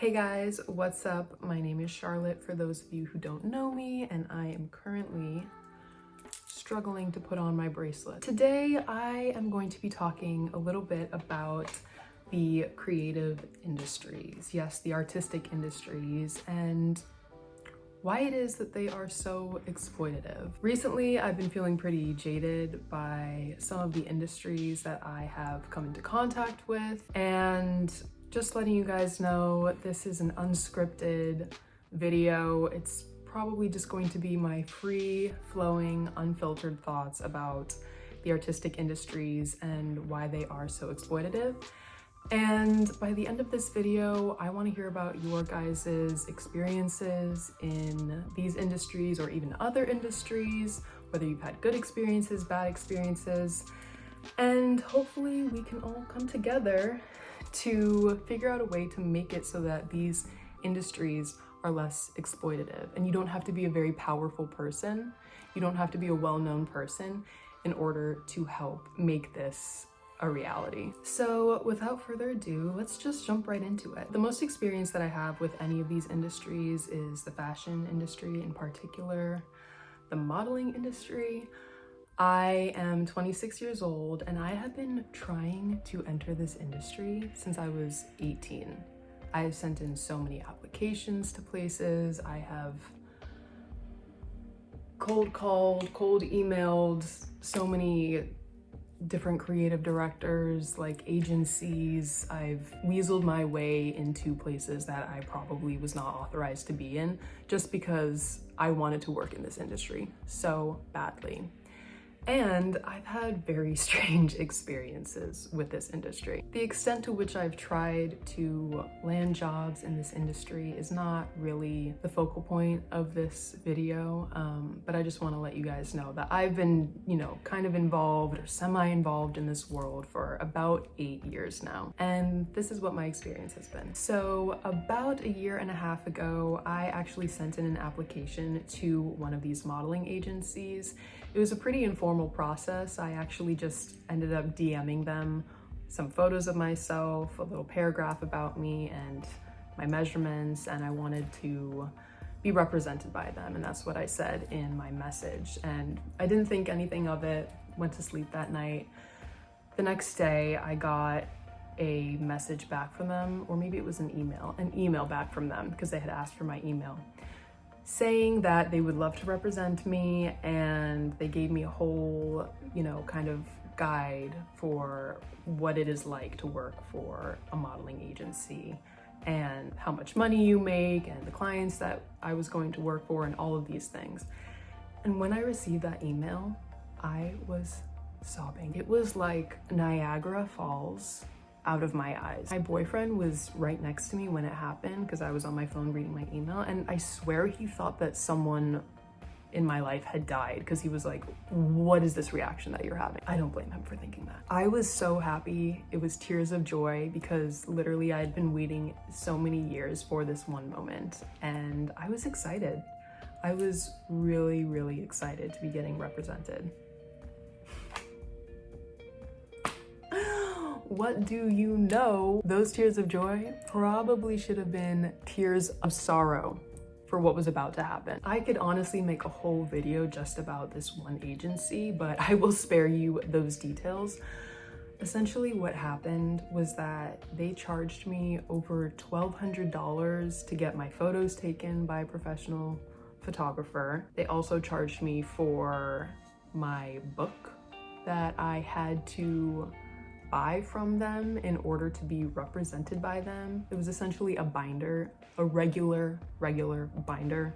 Hey guys, what's up? My name is Charlotte, for those of you who don't know me, and I am currently struggling to put on my bracelet. Today, I am going to be talking a little bit about the creative industries. Yes, the artistic industries, and why it is that they are so exploitative. Recently, I've been feeling pretty jaded by some of the industries that I have come into contact with, and just letting you guys know, this is an unscripted video. It's probably just going to be my free-flowing, unfiltered thoughts about the artistic industries and why they are so exploitative. And by the end of this video, I want to hear about your guys' experiences in these industries or even other industries, whether you've had good experiences, bad experiences, and hopefully we can all come together to figure out a way to make it so that these industries are less exploitative. And you don't have to be a very powerful person. You don't have to be a well-known person in order to help make this a reality. So without further ado, let's just jump right into it. The most experience that I have with any of these industries is the fashion industry, in particular, the modeling industry. I am 26 years old and I have been trying to enter this industry since I was 18. I have sent in so many applications to places. I have cold called, cold emailed so many different creative directors, like agencies. I've weaseled my way into places that I probably was not authorized to be in just because I wanted to work in this industry so badly. And I've had very strange experiences with this industry. The extent to which I've tried to land jobs in this industry is not really the focal point of this video, but I just want to let you guys know that I've been, kind of involved or semi-involved in this world for about 8 years now. And this is what my experience has been. So about a year and a half ago, I actually sent in an application to one of these modeling agencies. It was a pretty informal process. I actually just ended up DMing them some photos of myself, a little paragraph about me and my measurements, and I wanted to be represented by them, and that's what I said in my message. And I didn't think anything of it, went to sleep that night. The next day, I got a message back from them, or maybe it was an email back from them because they had asked for my email, saying that they would love to represent me, and they gave me a whole, kind of guide for what it is like to work for a modeling agency and how much money you make and the clients that I was going to work for and all of these things. And when I received that email, I was sobbing. It was like Niagara Falls out of my eyes. My boyfriend was right next to me when it happened because I was on my phone reading my email, and I swear he thought that someone in my life had died because he was like, what is this reaction that you're having? I don't blame him for thinking that. I was so happy. It was tears of joy because literally I had been waiting so many years for this one moment, and I was excited. I was really, really excited to be getting represented. What do you know? Those tears of joy probably should have been tears of sorrow for what was about to happen. I could honestly make a whole video just about this one agency, but I will spare you those details. Essentially what happened was that they charged me over $1,200 to get my photos taken by a professional photographer. They also charged me for my book that I had to buy from them in order to be represented by them. It was essentially a binder, a regular binder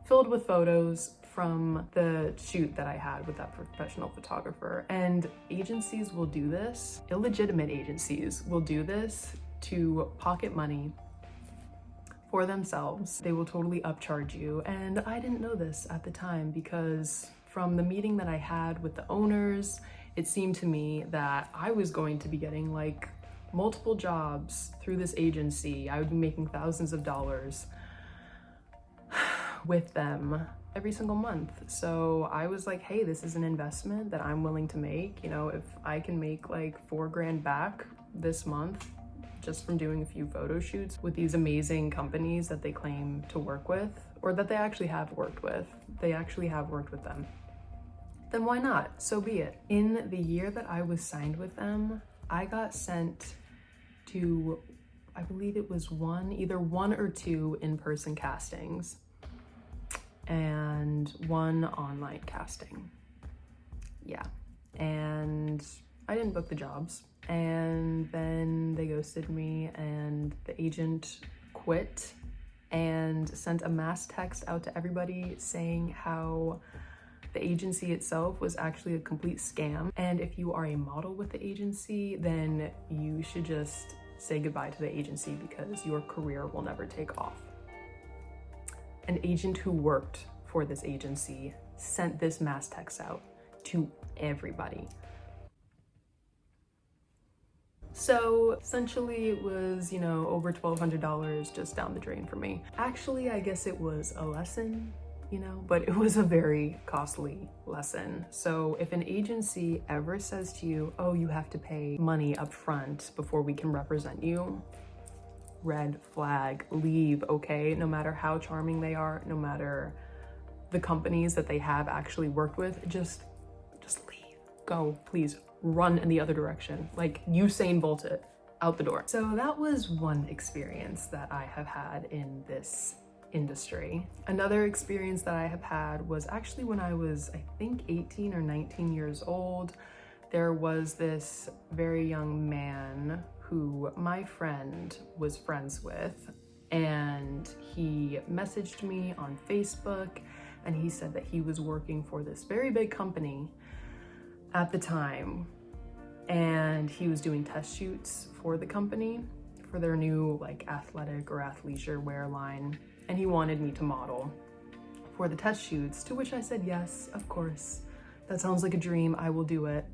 filled with photos from the shoot that I had with that professional photographer. And agencies will do this, illegitimate agencies will do this to pocket money for themselves. They will totally upcharge you. And I didn't know this at the time because from the meeting that I had with the owners, it seemed to me that I was going to be getting like multiple jobs through this agency. I would be making thousands of dollars with them every single month. So I was like, hey, this is an investment that I'm willing to make. If I can make like $4 grand back this month just from doing a few photo shoots with these amazing companies that they claim to work with, or that they actually have worked with. They actually have worked with them. Then why not? So be it. In the year that I was signed with them, I got sent to, I believe it was either one or two in-person castings and one online casting. Yeah, and I didn't book the jobs. And then they ghosted me, and the agent quit and sent a mass text out to everybody saying how the agency itself was actually a complete scam. And if you are a model with the agency, then you should just say goodbye to the agency because your career will never take off. An agent who worked for this agency sent this mass text out to everybody. So essentially it was, over $1,200 just down the drain for me. Actually, I guess it was a lesson, but it was a very costly lesson. So if an agency ever says to you, oh, you have to pay money up front before we can represent you, red flag, leave, okay? No matter how charming they are, no matter the companies that they have actually worked with, just leave. Go, please, run in the other direction. Like Usain Bolt it out the door. So that was one experience that I have had in this industry. Another experience that I have had was actually when I was, I think, 18 or 19 years old. There was this very young man who my friend was friends with, and he messaged me on Facebook, and he said that he was working for this very big company at the time, and he was doing test shoots for the company for their new like athletic or athleisure wear line, and he wanted me to model for the test shoots, to which I said yes, of course, that sounds like a dream, I will do it.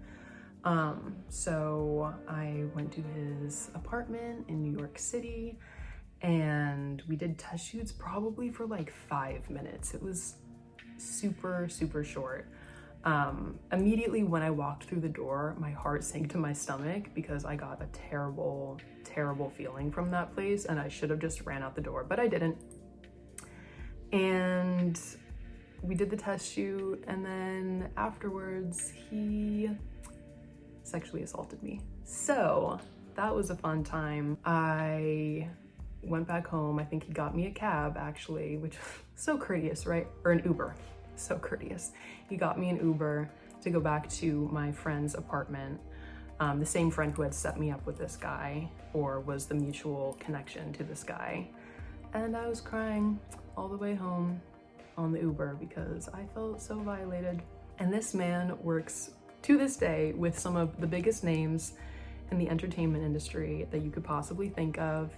So I went to his apartment in New York City, and we did test shoots probably for like 5 minutes. It was super short. Immediately when I walked through the door, my heart sank to my stomach because I got a terrible feeling from that place, and I should have just ran out the door, but I didn't. And we did the test shoot, and then afterwards he sexually assaulted me. So that was a fun time. I went back home. I think he got me a cab actually, which was so courteous, right? Or an Uber. So courteous. He got me an Uber to go back to my friend's apartment, the same friend who had set me up with this guy, or was the mutual connection to this guy. And I was crying all the way home on the Uber because I felt so violated. And this man works to this day with some of the biggest names in the entertainment industry that you could possibly think of.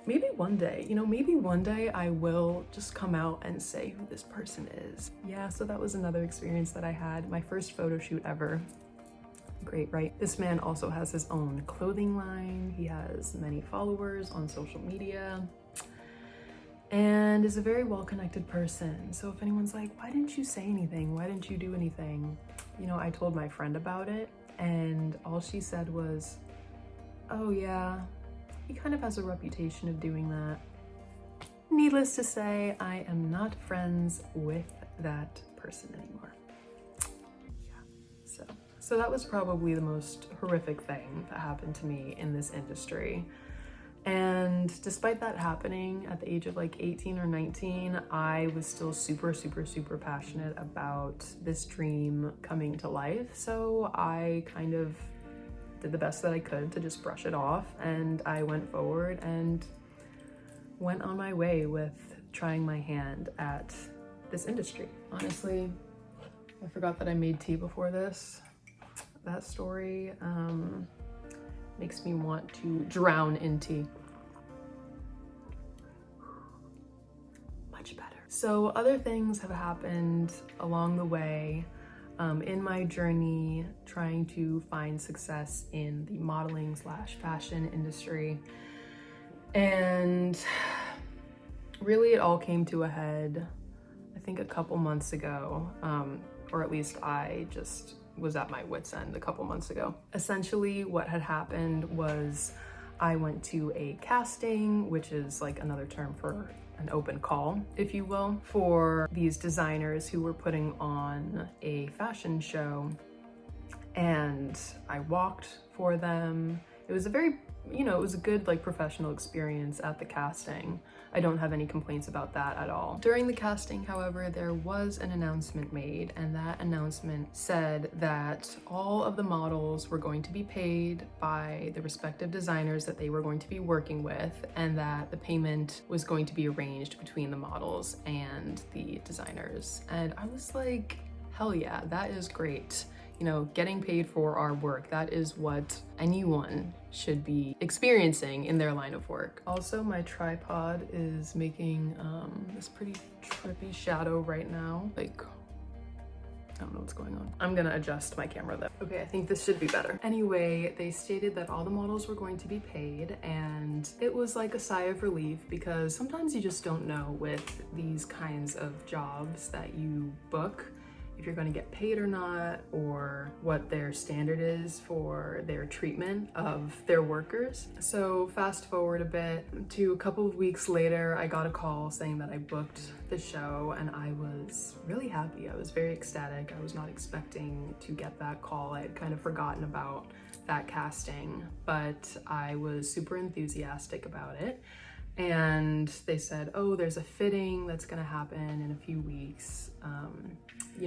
Maybe one day I will just come out and say who this person is. Yeah, so that was another experience that I had, my first photo shoot ever. Great, right? This man also has his own clothing line. He has many followers on social media and is a very well-connected person. So if anyone's like, why didn't you say anything? Why didn't you do anything? I told my friend about it, and all she said was, oh yeah, he kind of has a reputation of doing that. Needless to say, I am not friends with that person anymore. Yeah, so that was probably the most horrific thing that happened to me in this industry. And despite that happening at the age of like 18 or 19, I was still super passionate about this dream coming to life. So I kind of did the best that I could to just brush it off, and I went forward and went on my way with trying my hand at this industry. Honestly, I forgot that I made tea before this. That story makes me want to drown in tea. Much better. So other things have happened along the way in my journey trying to find success in the modeling / fashion industry. And really it all came to a head, I think a couple months ago, or at least I just was at my wit's end a couple months ago. Essentially what had happened was I went to a casting, which is like another term for an open call, if you will, for these designers who were putting on a fashion show. And I walked for them. It was a very, it was a good like professional experience at the casting. I don't have any complaints about that at all. During the casting, however, there was an announcement made, and that announcement said that all of the models were going to be paid by the respective designers that they were going to be working with, and that the payment was going to be arranged between the models and the designers. And I was like, hell yeah, that is great. Getting paid for our work, that is what anyone should be experiencing in their line of work. Also, my tripod is making this pretty trippy shadow right now. Like, I don't know what's going on. I'm gonna adjust my camera though. Okay, I think this should be better. Anyway, they stated that all the models were going to be paid, and it was like a sigh of relief, because sometimes you just don't know with these kinds of jobs that you book if you're going to get paid or not, or what their standard is for their treatment of their workers. So fast forward a bit to a couple of weeks later, I got a call saying that I booked the show, and I was really happy. I was very ecstatic. I was not expecting to get that call. I had kind of forgotten about that casting, but I was super enthusiastic about it. And they said, oh, there's a fitting that's gonna happen in a few weeks,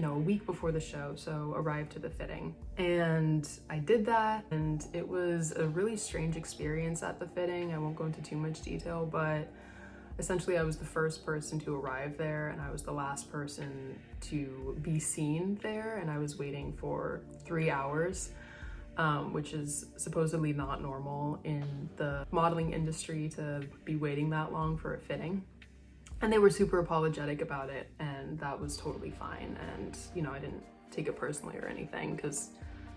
a week before the show, so arrive to the fitting. And I did that, and it was a really strange experience at the fitting. I won't go into too much detail, but essentially I was the first person to arrive there, and I was the last person to be seen there, and I was waiting for 3 hours. Which is supposedly not normal in the modeling industry to be waiting that long for a fitting. And they were super apologetic about it, and that was totally fine. And, I didn't take it personally or anything, because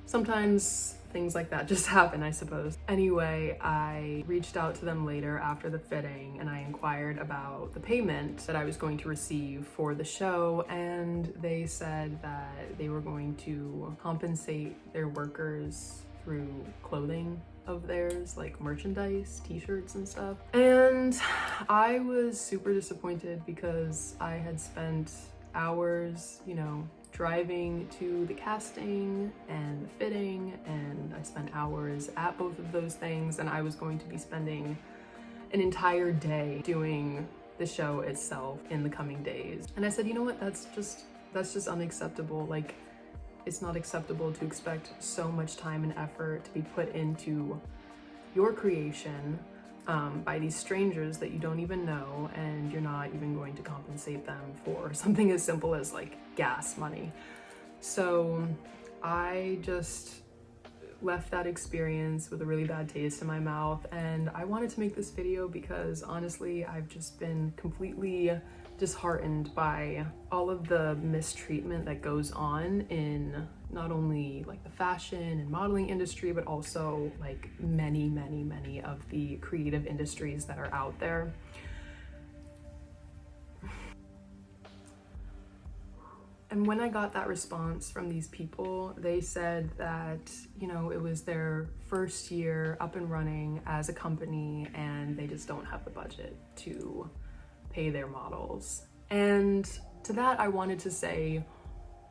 sometimes things like that just happen, I suppose. Anyway, I reached out to them later after the fitting, and I inquired about the payment that I was going to receive for the show, and they said that they were going to compensate their workers through clothing of theirs, like merchandise, t-shirts and stuff. And I was super disappointed, because I had spent hours, driving to the casting and the fitting, and I spent hours at both of those things, and I was going to be spending an entire day doing the show itself in the coming days. And I said, you know what, that's just unacceptable. Like, it's not acceptable to expect so much time and effort to be put into your creation by these strangers that you don't even know, and you're not even going to compensate them for something as simple as like gas money. So I just left that experience with a really bad taste in my mouth, and I wanted to make this video because honestly, I've just been completely disheartened by all of the mistreatment that goes on in not only like the fashion and modeling industry, but also like many of the creative industries that are out there. And when I got that response from these people, they said that, it was their first year up and running as a company, and they just don't have the budget to pay their models. And to that, I wanted to say,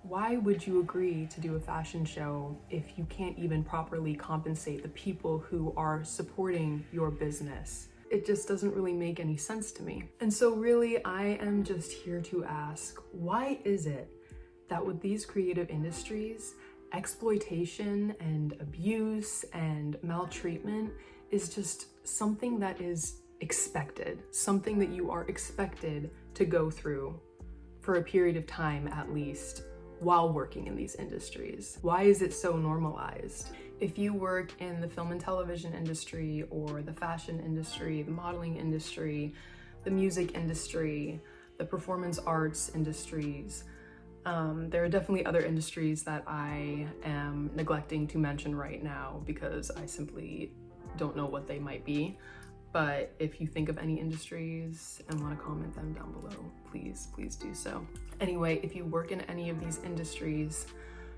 why would you agree to do a fashion show if you can't even properly compensate the people who are supporting your business? It just doesn't really make any sense to me. And so really, I am just here to ask, why is it that with these creative industries, exploitation and abuse and maltreatment is just something that is expected, something that you are expected to go through for a period of time at least while working in these industries? Why is it so normalized? If you work in the film and television industry, or the fashion industry, the modeling industry, the music industry, the performance arts industries, there are definitely other industries that I am neglecting to mention right now because I simply don't know what they might be. But if you think of any industries and want to comment them down below, please do so. Anyway, if you work in any of these industries,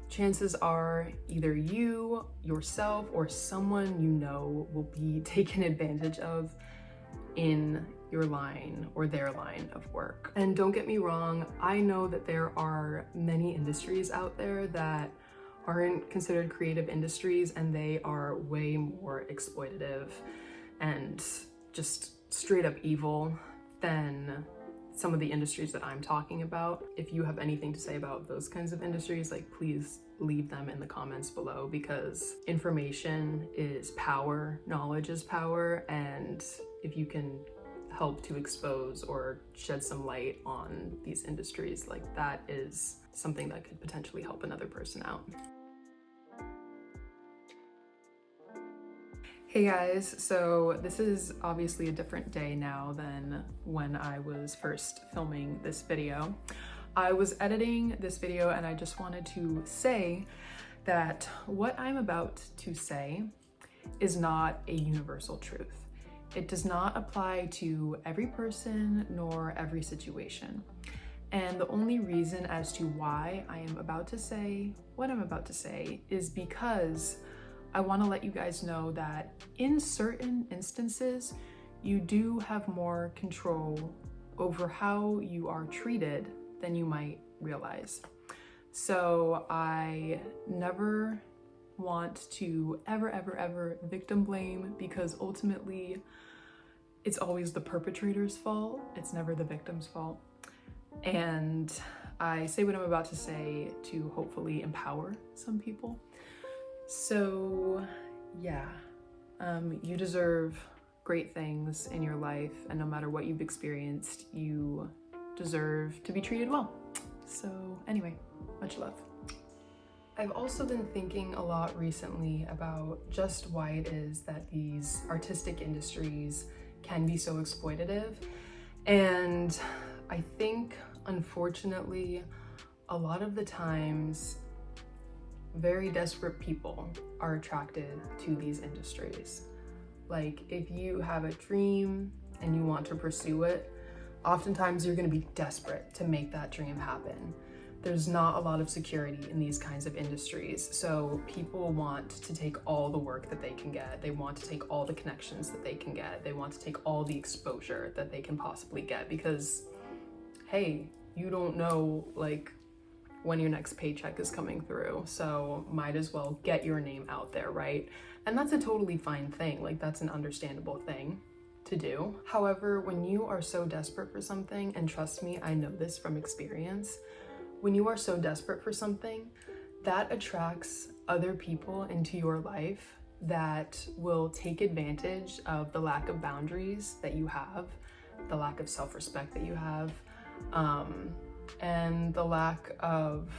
chances are either you, yourself, or someone you know will be taken advantage of in your line or their line of work. And don't get me wrong, I know that there are many industries out there that aren't considered creative industries and they are way more exploitative and just straight up evil than some of the industries that I'm talking about. If you have anything to say about those kinds of industries, like, please leave them in the comments below, because information is power, knowledge is power, and if you can help to expose or shed some light on these industries, like, that is something that could potentially help another person out. Hey guys, so this is obviously a different day now than when I was first filming this video. I was editing this video and I just wanted to say that what I'm about to say is not a universal truth. It does not apply to every person nor every situation. And the only reason as to why I am about to say what I'm about to say is because I want to let you guys know that in certain instances, you do have more control over how you are treated than you might realize. So I never want to ever victim blame, because ultimately it's always the perpetrator's fault. It's never the victim's fault. And I say what I'm about to say to hopefully empower some people. So yeah, you deserve great things in your life, and no matter what you've experienced, you deserve to be treated well. So anyway, much love. I've also been thinking a lot recently about just why it is that these artistic industries can be so exploitative. And I think, unfortunately, a lot of the times, very desperate people are attracted to these industries. Like, if you have a dream and you want to pursue it, oftentimes you're going to be desperate to make that dream happen. There's not a lot of security in these kinds of industries, so people want to take all the work that they can get. They want to take all the connections that they can get. They want to take all the exposure that they can possibly get, because, hey, you don't know, like, when your next paycheck is coming through, so might as well get your name out there, right? And that's a totally fine thing. Like, that's an understandable thing to do. However, when you are so desperate for something, and trust me, I know this from experience, when you are so desperate for something, that attracts other people into your life that will take advantage of the lack of boundaries that you have, the lack of self-respect that you have, and the lack of,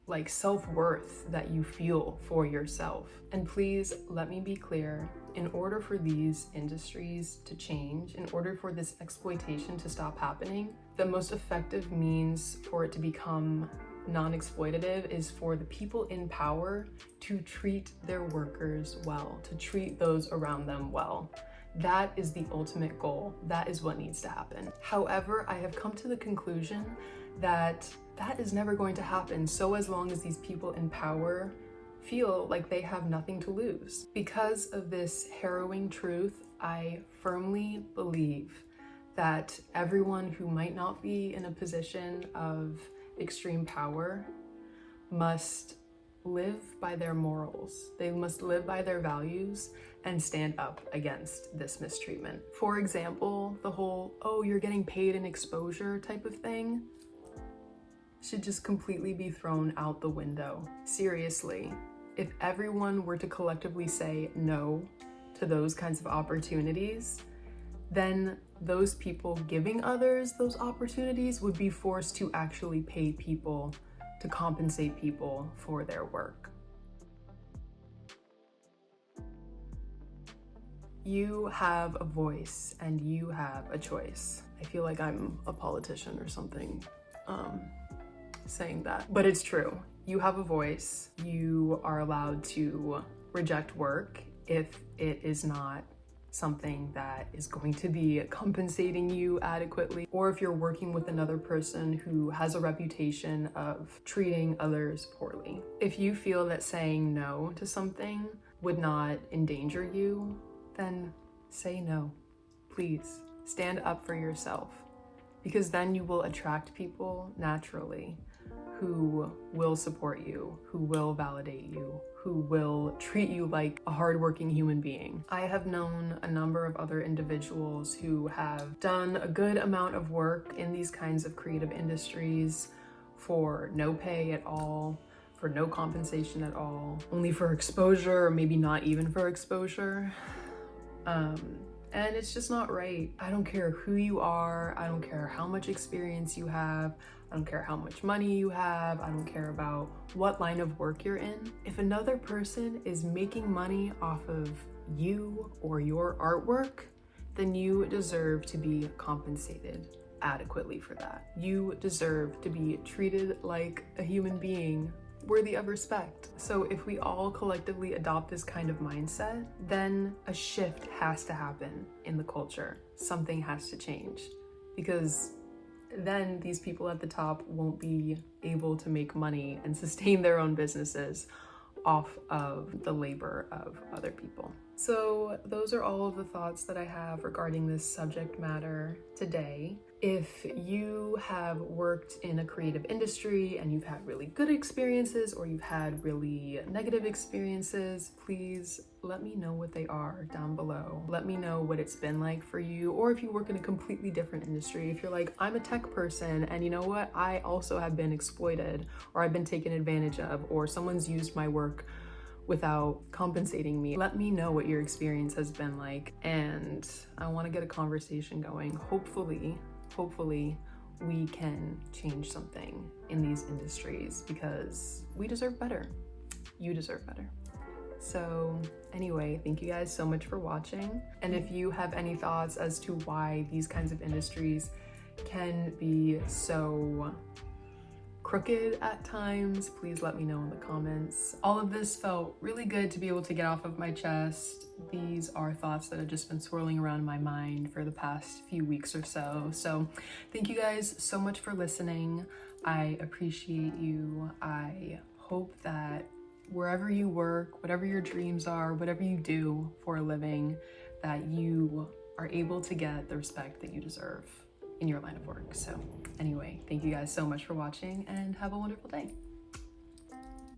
like, self-worth that you feel for yourself. And please let me be clear, in order for these industries to change, in order for this exploitation to stop happening, the most effective means for it to become non-exploitative is for the people in power to treat their workers well, to treat those around them well. That is the ultimate goal. That is what needs to happen. However, I have come to the conclusion that that is never going to happen, so as long as these people in power feel like they have nothing to lose. Because of this harrowing truth, I firmly believe that everyone who might not be in a position of extreme power must live by their morals. They must live by their values and stand up against this mistreatment. For example, the whole, oh, you're getting paid in exposure type of thing should just completely be thrown out the window. Seriously, if everyone were to collectively say no to those kinds of opportunities, then those people giving others those opportunities would be forced to actually pay people to compensate people for their work. You have a voice and you have a choice. I feel like I'm a politician or something saying that, but it's true. You have a voice. You are allowed to reject work if it is not something that is going to be compensating you adequately, or if you're working with another person who has a reputation of treating others poorly. If you feel that saying no to something would not endanger you, then say no. Please stand up for yourself, because then you will attract people naturally who will support you, who will validate you, who will treat you like a hardworking human being. I have known a number of other individuals who have done a good amount of work in these kinds of creative industries for no pay at all, for no compensation at all, only for exposure, or maybe not even for exposure. And it's just not right. I don't care who you are. I don't care how much experience you have. I don't care how much money you have. I don't care about what line of work you're in. If another person is making money off of you or your artwork, then you deserve to be compensated adequately for that. You deserve to be treated like a human being worthy of respect. So if we all collectively adopt this kind of mindset, then a shift has to happen in the culture. Something has to change, because then these people at the top won't be able to make money and sustain their own businesses off of the labor of other people. So those are all of the thoughts that I have regarding this subject matter today. If you have worked in a creative industry and you've had really good experiences, or you've had really negative experiences, please let me know what they are down below. Let me know what it's been like for you, or if you work in a completely different industry. If you're like, I'm a tech person and you know what, I also have been exploited, or I've been taken advantage of, or someone's used my work without compensating me. Let me know what your experience has been like, and I want to get a conversation going. Hopefully we can change something in these industries, because we deserve better. You deserve better. So anyway, thank you guys so much for watching. And if you have any thoughts as to why these kinds of industries can be so crooked at times, please let me know in the comments. All of this felt really good to be able to get off of my chest. These are thoughts that have just been swirling around in my mind for the past few weeks or so. So thank you guys so much for listening. I appreciate you. I hope that wherever you work, whatever your dreams are, whatever you do for a living, that you are able to get the respect that you deserve in your line of work. So anyway, thank you guys so much for watching, and have a wonderful day.